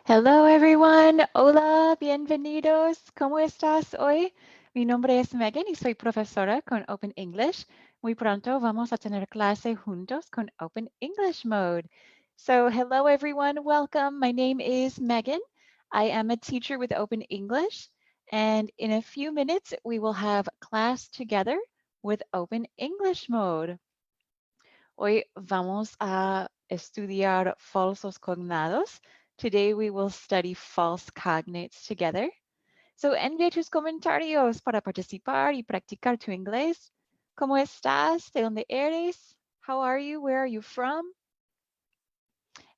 Hello everyone, hola, bienvenidos, ¿cómo estás hoy? Mi nombre es Megan y soy profesora con Open English. Muy pronto vamos a tener clase juntos con Open English Mode. So hello everyone, welcome. My name is Megan. I am a teacher with Open English, and in a few minutes we will have class together with Open English Mode. Hoy vamos a estudiar falsos cognados. Today we will study false cognates together. So envía tus comentarios para participar y practicar tu inglés. ¿Cómo estás? ¿De dónde eres? How are you? Where are you from?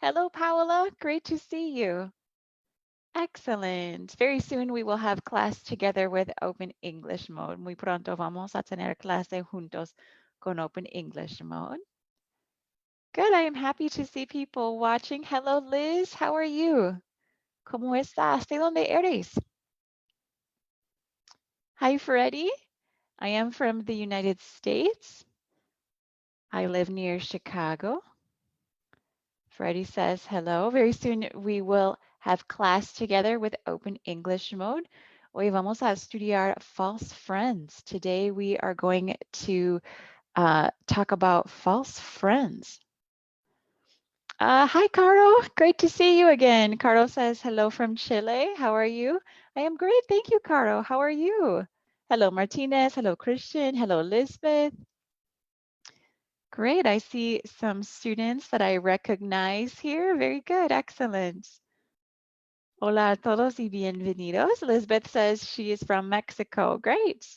Hello, Paola. Great to see you. Excellent. Very soon we will have class together with Open English Mode. Muy pronto vamos a tener clase juntos con Open English Mode. Good. I am happy to see people watching. Hello, Liz. How are you? ¿Cómo estás? ¿De dónde eres? Hi, Freddie. I am from the United States. I live near Chicago. Freddie says hello. Very soon we will have class together with Open English Mode. Hoy vamos a estudiar false friends. Today we are going to talk about false friends. Hi, Caro. Great to see you again. Caro says hello from Chile. How are you? I am great. Thank you, Caro. How are you? Hello, Martinez. Hello, Christian. Hello, Elizabeth. Great. I see some students that I recognize here. Very good. Excellent. Hola a todos y bienvenidos. Elizabeth says she is from Mexico. Great.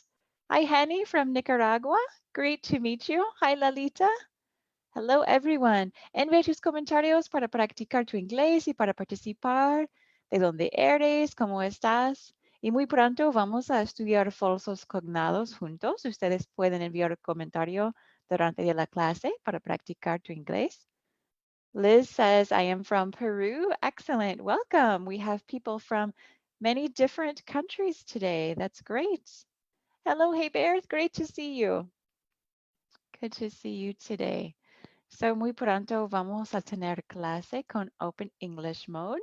Hi, Henny from Nicaragua. Great to meet you. Hi, Lalita. Hello everyone. Envía tus comentarios para practicar tu inglés y para participar. ¿De dónde eres? ¿Cómo estás? Y muy pronto vamos a estudiar falsos cognados juntos. Ustedes pueden enviar un comentario durante la clase para practicar tu inglés. Liz says, I am from Peru. Excellent. Welcome. We have people from many different countries today. That's great. Hello, hey Bears. Great to see you. Good to see you today. So muy pronto vamos a tener clase con Open English Mode.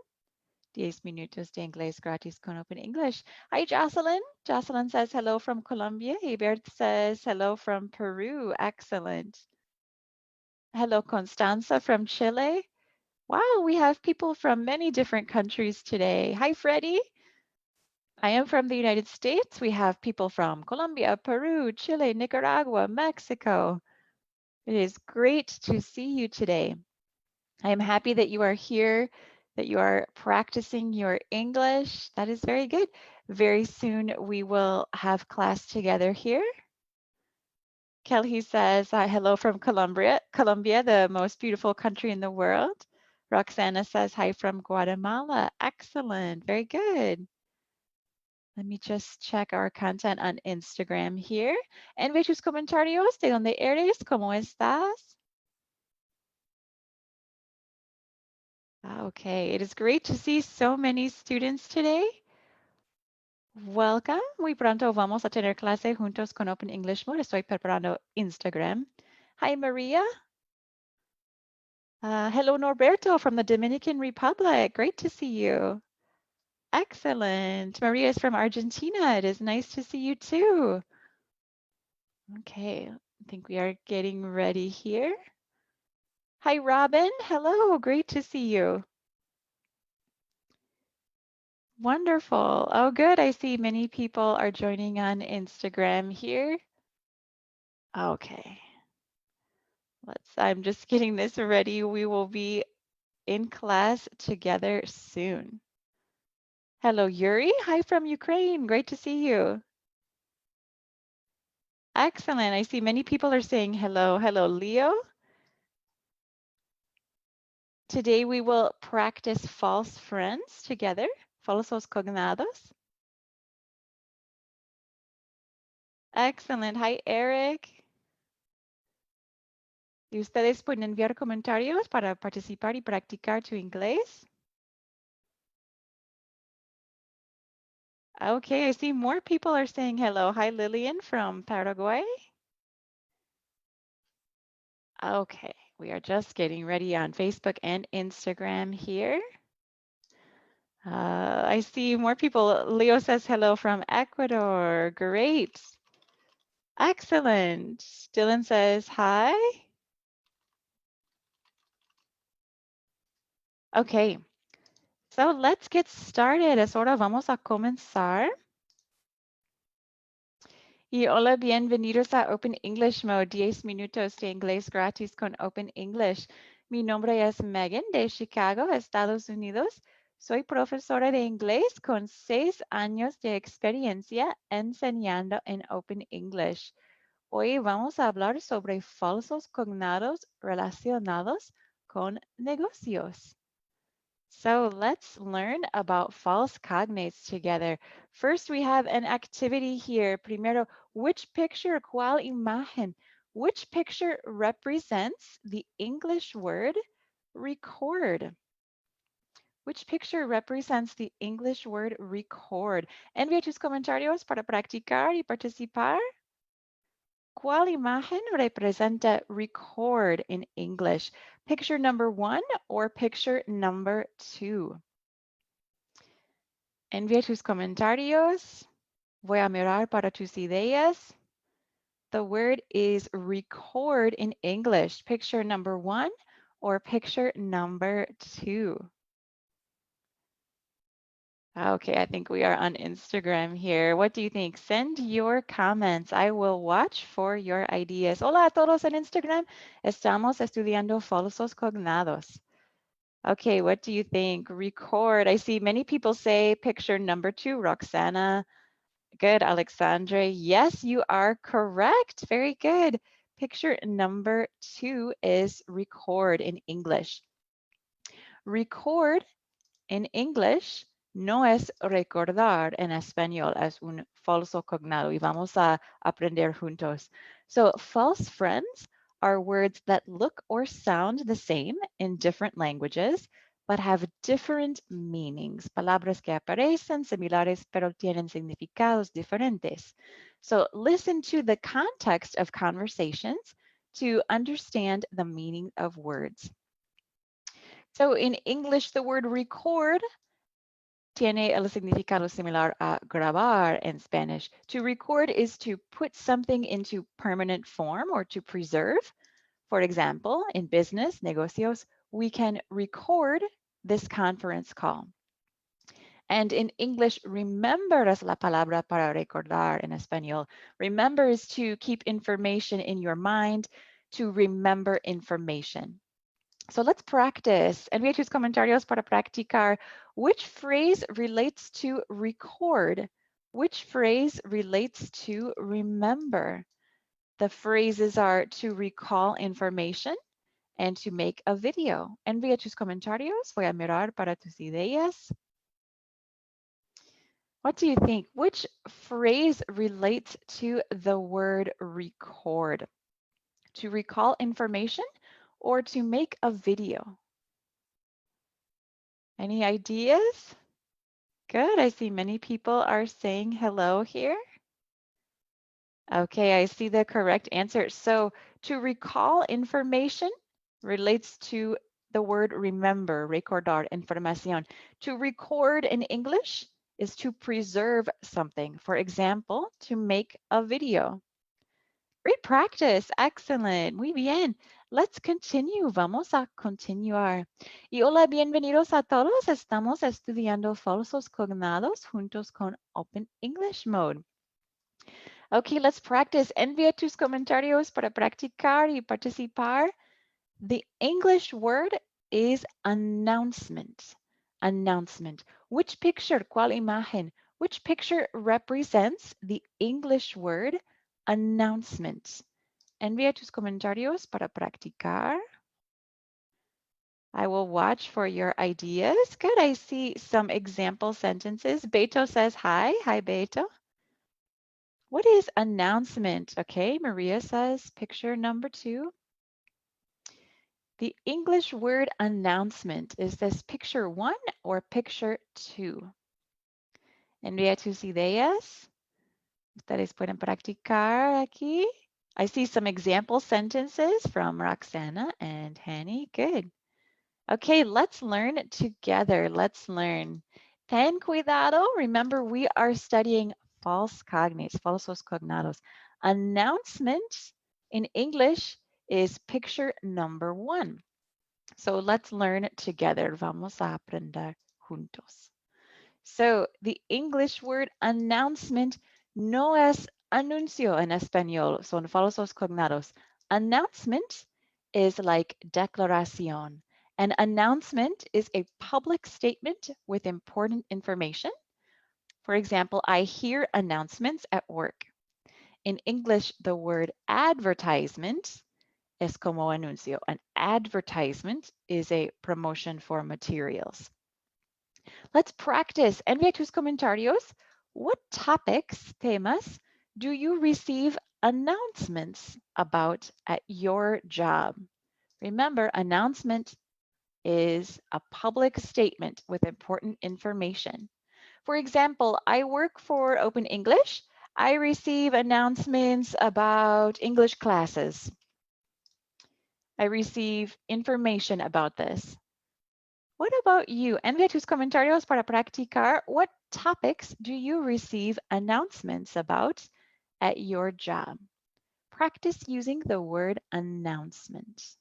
10 minutos de inglés gratis con Open English. Hi, Jocelyn. Jocelyn says hello from Colombia. Hebert says hello from Peru. Excellent. Hello, Constanza from Chile. Wow, we have people from many different countries today. Hi, Freddie. I am from the United States. We have people from Colombia, Peru, Chile, Nicaragua, Mexico. It is great to see you today. I am happy that you are here, that you are practicing your English. That is very good. Very soon we will have class together here. Kelly says, hello from Colombia, the most beautiful country in the world. Roxana says, hi from Guatemala. Excellent. Very good. Let me just check our content on Instagram here. Envíe tus comentarios de donde eres, cómo estás. Okay, it is great to see so many students today. Welcome. Muy pronto vamos a tener clase juntos con Open English Mode. Estoy preparando Instagram. Hi, Maria. Hello, Norberto from the Dominican Republic. Great to see you. Excellent. Maria is from Argentina. It is nice to see you too. Okay, I think we are getting ready here. Hi, Robin. Hello, great to see you. Wonderful. Oh, good. I see many people are joining on Instagram here. Okay. I'm just getting this ready. We will be in class together soon. Hello, Yuri. Hi from Ukraine. Great to see you. Excellent. I see many people are saying hello. Hello, Leo. Today we will practice false friends together. Falsos cognados. Excellent. Hi, Eric. Y ustedes pueden enviar comentarios para participar y practicar tu inglés. Okay, I see more people are saying hello. Hi, Lillian from Paraguay. Okay, we are just getting ready on Facebook and Instagram here. I see more people. Leo says hello from Ecuador. Great. Excellent. Dylan says hi. Okay, so let's get started. Es hora, vamos a comenzar. Y hola, bienvenidos a Open English Mode, 10 minutos de inglés gratis con Open English. Mi nombre es Meghann de Chicago, Estados Unidos. Soy profesora de inglés con 6 años de experiencia enseñando en Open English. Hoy vamos a hablar sobre falsos cognados relacionados con negocios. So let's learn about false cognates together. First, we have an activity here. Primero, which picture, cuál imagen? Which picture represents the English word record? Which picture represents the English word record? Envía tus comentarios para practicar y participar. ¿Cuál imagen representa record in English? Picture number 1 or picture number 2? Envía tus comentarios. Voy a mirar para tus ideas. The word is record in English. Picture number 1 or picture number 2? Okay, I think we are on Instagram here. What do you think? Send your comments. I will watch for your ideas. Hola a todos en Instagram. Estamos estudiando falsos cognados. Okay, what do you think? Record. I see many people say picture number 2, Roxana. Good, Alexandre. Yes, you are correct. Very good. Picture number 2 is record in English. Record in English no es recordar en español, es un falso cognado y vamos a aprender juntos. So false friends are words that look or sound the same in different languages, but have different meanings. Palabras que aparecen similares, pero tienen significados diferentes. So listen to the context of conversations to understand the meaning of words. So in English, the word record tiene el significado similar a grabar in Spanish. To record is to put something into permanent form or to preserve. For example, in business, negocios, we can record this conference call. And in English, remember es la palabra para recordar en español. Remember is to keep information in your mind, to remember information. So let's practice. Envía tus comentarios para practicar. Which phrase relates to record? Which phrase relates to remember? The phrases are to recall information and to make a video. Envía tus comentarios. Voy a mirar para tus ideas. What do you think? Which phrase relates to the word record? To recall information or to make a video? Any ideas? Good. I see many people are saying hello here. Okay, I see the correct answer. So to recall information relates to the word remember, recordar, información. To record in English is to preserve something. For example, to make a video. Great practice. Excellent. Muy bien. Let's continue. Vamos a continuar. Y hola, bienvenidos a todos. Estamos estudiando falsos cognados juntos con Open English Mode. Okay, let's practice. Envía tus comentarios para practicar y participar. The English word is announcement. Announcement. Which picture, cuál imagen? Which picture represents the English word announcement? Envía tus comentarios para practicar. I will watch for your ideas. Good, I see some example sentences. Beto says hi. Hi, Beto. What is announcement? Okay, Maria says picture number 2. The English word announcement, is this picture 1 or picture 2? Envía tus ideas. Ustedes pueden practicar aquí. I see some example sentences from Roxana and Hanny. Good. Okay, let's learn together. Let's learn. Ten cuidado. Remember, we are studying false cognates, falsos cognados. Announcement in English is picture number 1. So let's learn together. Vamos a aprender juntos. So the English word announcement no es anuncio en español, son falsos cognados. Announcement is like declaración. An announcement is a public statement with important information. For example, I hear announcements at work. In English, the word advertisement es como anuncio. An advertisement is a promotion for materials. Let's practice. Envía tus comentarios. What topics, temas, do you receive announcements about at your job? Remember, announcement is a public statement with important information. For example, I work for Open English. I receive announcements about English classes. I receive information about this. What about you? Envía tus comentarios para practicar. What topics do you receive announcements about at your job? Practice using the word announcement.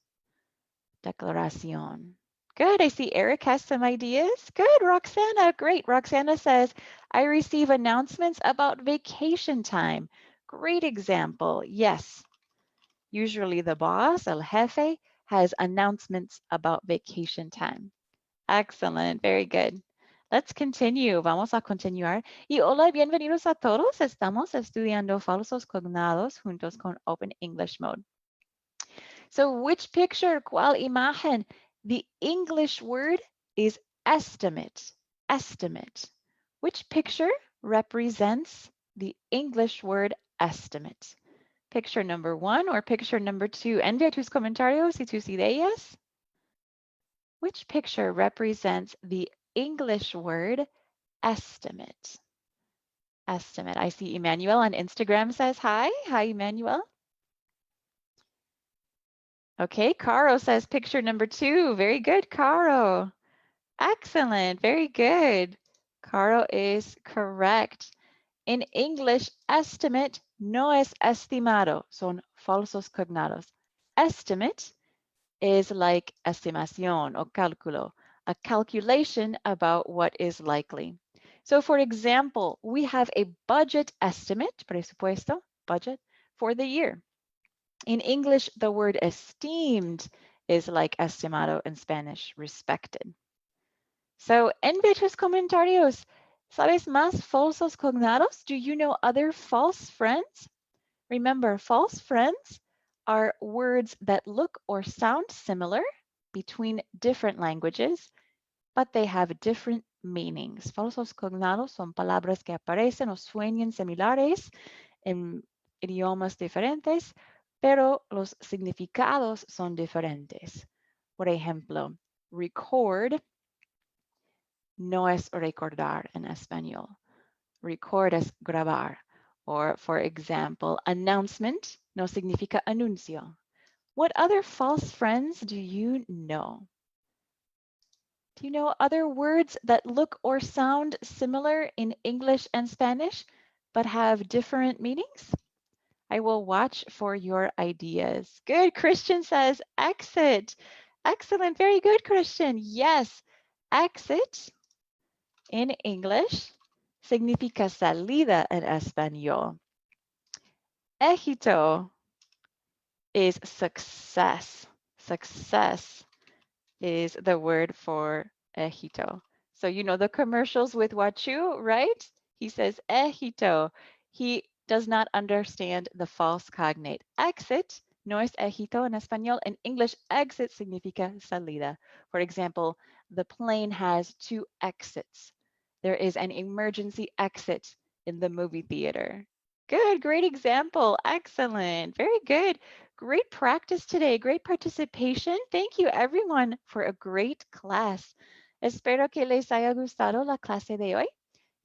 Declaración. Good. I see Eric has some ideas. Good. Roxana. Great. Roxana says, I receive announcements about vacation time. Great example. Yes. Usually the boss, el jefe, has announcements about vacation time. Excellent, very good. Let's continue. Vamos a continuar. Y hola, bienvenidos a todos. Estamos estudiando falsos cognados juntos con Open English Mode. So which picture, cuál imagen? The English word is estimate. Estimate. Which picture represents the English word estimate? Picture number 1 or picture number 2? Envía tus comentarios y tus ideas. Which picture represents the English word estimate? Estimate. I see Emmanuel on Instagram says hi. Hi, Emmanuel. Okay, Caro says picture number 2. Very good, Caro. Excellent. Very good. Caro is correct. In English, estimate no es estimado. Son falsos cognados. Estimate is like estimación o cálculo, a calculation about what is likely. So for example, we have a budget estimate, presupuesto, budget, for the year. In English, the word esteemed is like estimado in Spanish, respected. So envía tus comentarios. ¿Sabes más falsos cognados? Do you know other false friends? Remember, false friends are words that look or sound similar between different languages, but they have different meanings. Falsos cognados son palabras que aparecen o suenan similares en idiomas diferentes, pero los significados son diferentes. Por ejemplo, record no es recordar en español. Record es grabar. Or, for example, announcement no significa anuncio. What other false friends do you know? Do you know other words that look or sound similar in English and Spanish, but have different meanings? I will watch for your ideas. Good. Christian says exit. Excellent. Very good, Christian. Yes. Exit in English significa salida en español. Éxito is success. Success is the word for éxito. So you know the commercials with Wachu, right? He says éxito. He does not understand the false cognate. Exit no es éxito en español. In English, exit significa salida. For example, the plane has 2 exits. There is an emergency exit in the movie theater. Good, great example. Excellent. Very good. Great practice today. Great participation. Thank you, everyone, for a great class. Espero que les haya gustado la clase de hoy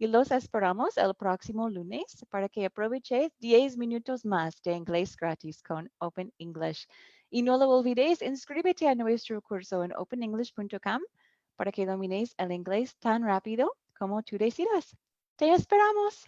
y los esperamos el próximo lunes para que aproveches 10 minutos más de inglés gratis con Open English. Y no lo olvides, inscríbete a nuestro curso en openenglish.com para que domines el inglés tan rápido como tú decidas. Te esperamos.